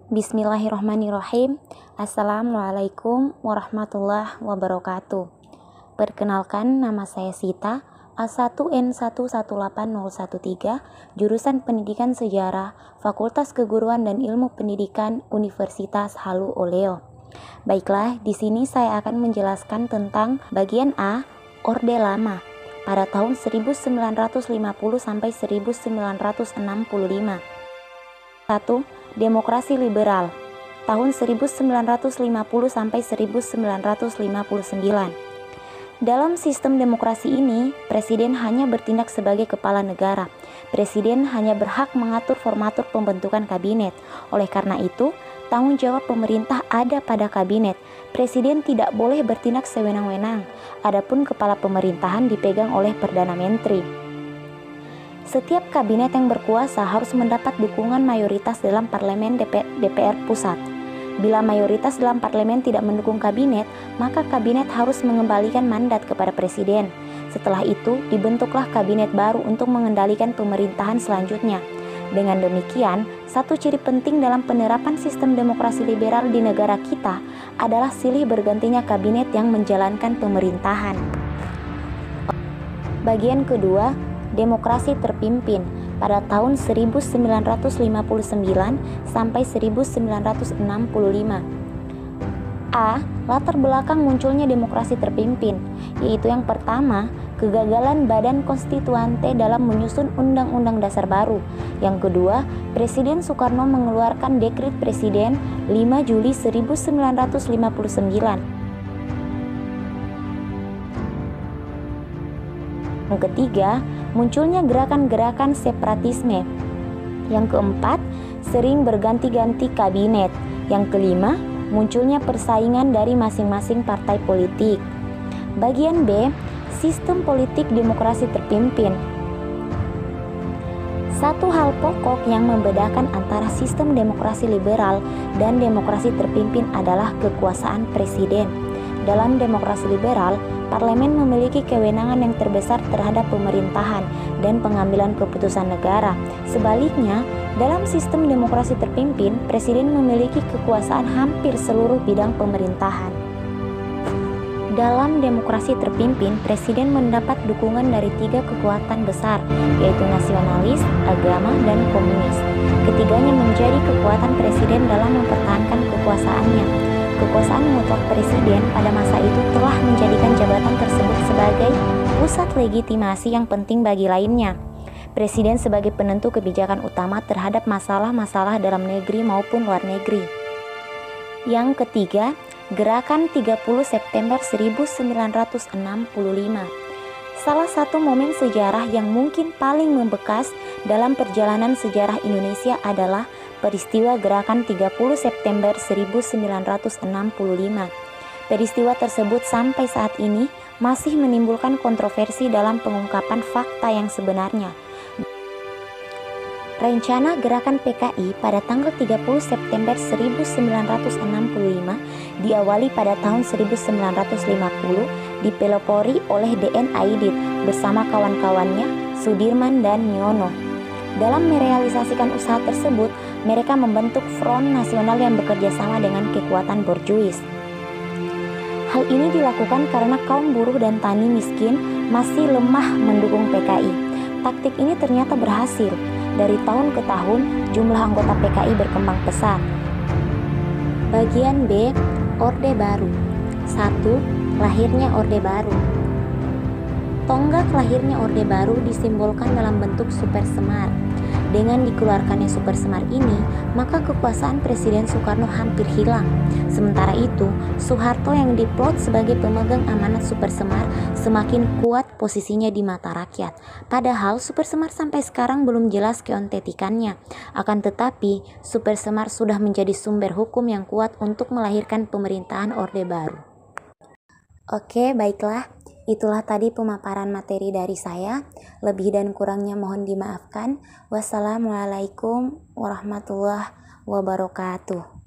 Bismillahirrahmanirrahim. Assalamualaikum warahmatullahi wabarakatuh. Perkenalkan, nama saya Sita, A1N118013, jurusan Pendidikan Sejarah, Fakultas Keguruan dan Ilmu Pendidikan, Universitas Halu Oleo. Baiklah, di sini saya akan menjelaskan tentang bagian A, Orde Lama, pada tahun 1950 sampai 1965. 1. Demokrasi liberal, tahun 1950 sampai 1959. Dalam sistem demokrasi ini, presiden hanya bertindak sebagai kepala negara. Presiden hanya berhak mengatur formatur pembentukan kabinet. Oleh karena itu, tanggung jawab pemerintah ada pada kabinet. Presiden tidak boleh bertindak sewenang-wenang. Adapun kepala pemerintahan dipegang oleh Perdana Menteri. Setiap kabinet yang berkuasa harus mendapat dukungan mayoritas dalam parlemen DPR pusat. Bila mayoritas dalam parlemen tidak mendukung kabinet, maka kabinet harus mengembalikan mandat kepada presiden. Setelah itu, dibentuklah kabinet baru untuk mengendalikan pemerintahan selanjutnya. Dengan demikian, satu ciri penting dalam penerapan sistem demokrasi liberal di negara kita adalah silih bergantinya kabinet yang menjalankan pemerintahan. Bagian kedua, demokrasi terpimpin pada tahun 1959 sampai 1965. A. Latar belakang munculnya demokrasi terpimpin, yaitu yang pertama, kegagalan Badan Konstituante dalam menyusun Undang-Undang Dasar baru. Yang kedua, Presiden Soekarno mengeluarkan Dekret Presiden 5 Juli 1959. Yang ketiga, munculnya gerakan-gerakan separatisme. Yang keempat, sering berganti-ganti kabinet. Yang kelima, munculnya persaingan dari masing-masing partai politik. Bagian B, sistem politik demokrasi terpimpin. Satu hal pokok yang membedakan antara sistem demokrasi liberal dan demokrasi terpimpin adalah kekuasaan presiden. Dalam demokrasi liberal, parlemen memiliki kewenangan yang terbesar terhadap pemerintahan dan pengambilan keputusan negara. Sebaliknya, dalam sistem demokrasi terpimpin, presiden memiliki kekuasaan hampir seluruh bidang pemerintahan. Dalam demokrasi terpimpin, presiden mendapat dukungan dari tiga kekuatan besar, yaitu nasionalis, agama, dan komunis. Ketiganya menjadi kekuatan presiden dalam mempertahankan kekuasaannya. Kekuasaan mutlak presiden pada masa itu telah menjadikan jabatan tersebut sebagai pusat legitimasi yang penting bagi lainnya. Presiden sebagai penentu kebijakan utama terhadap masalah-masalah dalam negeri maupun luar negeri. Yang ketiga, Gerakan 30 September 1965. Salah satu momen sejarah yang mungkin paling membekas dalam perjalanan sejarah Indonesia adalah peristiwa Gerakan 30 September 1965. Peristiwa tersebut sampai saat ini masih menimbulkan kontroversi dalam pengungkapan fakta yang sebenarnya. Rencana gerakan PKI pada tanggal 30 September 1965 diawali pada tahun 1950, dipelopori oleh DN Aidit bersama kawan-kawannya Sudirman dan Nyono. Dalam merealisasikan usaha tersebut, mereka membentuk Front Nasional yang bekerja sama dengan kekuatan borjuis. Hal ini dilakukan karena kaum buruh dan tani miskin masih lemah mendukung PKI. Taktik ini ternyata berhasil. Dari tahun ke tahun, jumlah anggota PKI berkembang pesat. Bagian B, Orde Baru. 1. Lahirnya Orde Baru. Tonggak lahirnya Orde Baru disimbolkan dalam bentuk Super Semar. Dengan dikeluarkannya Super Semar ini, maka kekuasaan Presiden Soekarno hampir hilang. Sementara itu, Soeharto yang diplot sebagai pemegang amanat Super Semar semakin kuat posisinya di mata rakyat. Padahal Super Semar sampai sekarang belum jelas keontentikannya. Akan tetapi, Super Semar sudah menjadi sumber hukum yang kuat untuk melahirkan pemerintahan Orde Baru. Oke, baiklah. Itulah tadi pemaparan materi dari saya. Lebih dan kurangnya mohon dimaafkan. Wassalamualaikum warahmatullahi wabarakatuh.